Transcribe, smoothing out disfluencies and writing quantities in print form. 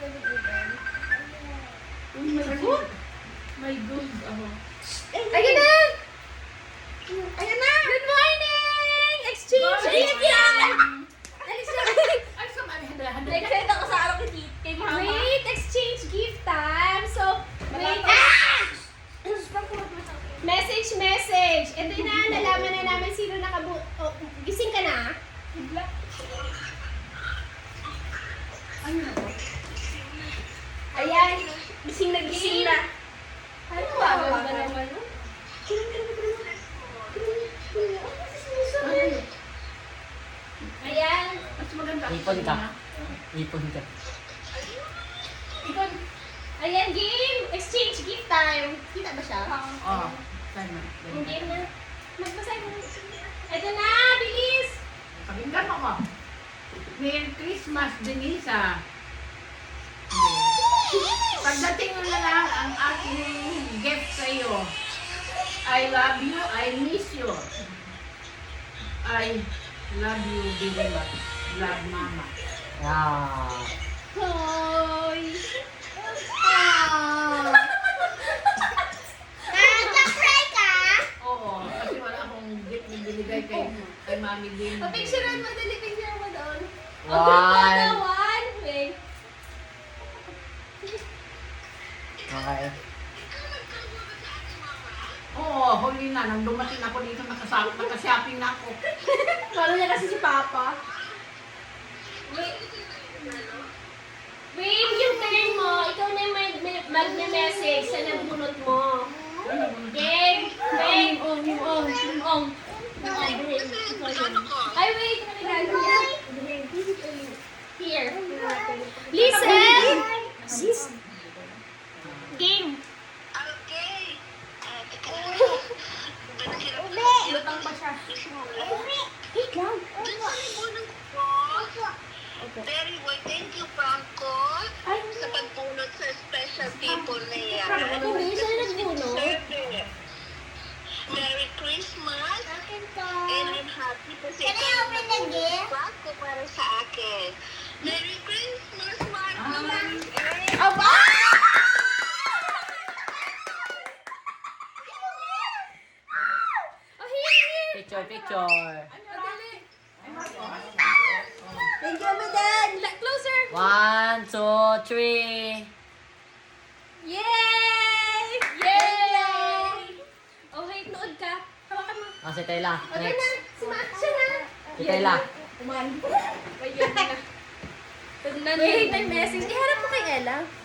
My God! My God! Ayan na! Ayan na! Good morning! Exchange gift time! Ay, sumali. Handa. Excited ako sa araw kay Mama. Wait! Exchange gift time! So, wait. Message! Ito na, nalaman na namin sino gising ka na? Ayan! Gising na. Ano ba naman? Ayan! Mas maganda. Ipon ka. Ipon ka. Ayan, game! Exchange gift time! Kita ba siya? Oo. Sana. Hindi na. Magbasa mo. Ito na! Bilis! Pakinggan mo ko. Merry Christmas, Denisa. Pagdating mo na lang ang aking gift sa iyo. I love you, I miss you. I love you very much. Love, Mama. Ah. Hoy! Nag-cry ka? Oo, kasi wala akong gift na binigay kay Mami din. Picturean mo, dali picture mo doon. One. One. Wait. Okay. Oo, huli na. Nang dumating ako dito, nakashopping na ako. Follow niya kasi si Papa. Wait. Wait, yung turn mo. Ikaw na yung mag-message sa nabunot mo. Game! Game! Ay, wait! Here. Listen! Game! Okay. Lutang pa siya. Wait lang. Very well. Thank you, Franco, sa pagbunot sa special people na yan. Hindi siya nagbunot. Deserve it. Merry Christmas. And I'm happy kasi ito yung Franco para sa akin. Merry Christmas, Marco. Aba! Oh, here! Picture. Thank you, Madam! Closer! 1, 2, 3. Yay! Yay! Oh, wait, nood ka. Hawakan mo. Ah, si Tayla. Okay na. Next. Siya na. Si Tayla. Wait, may message. Iharap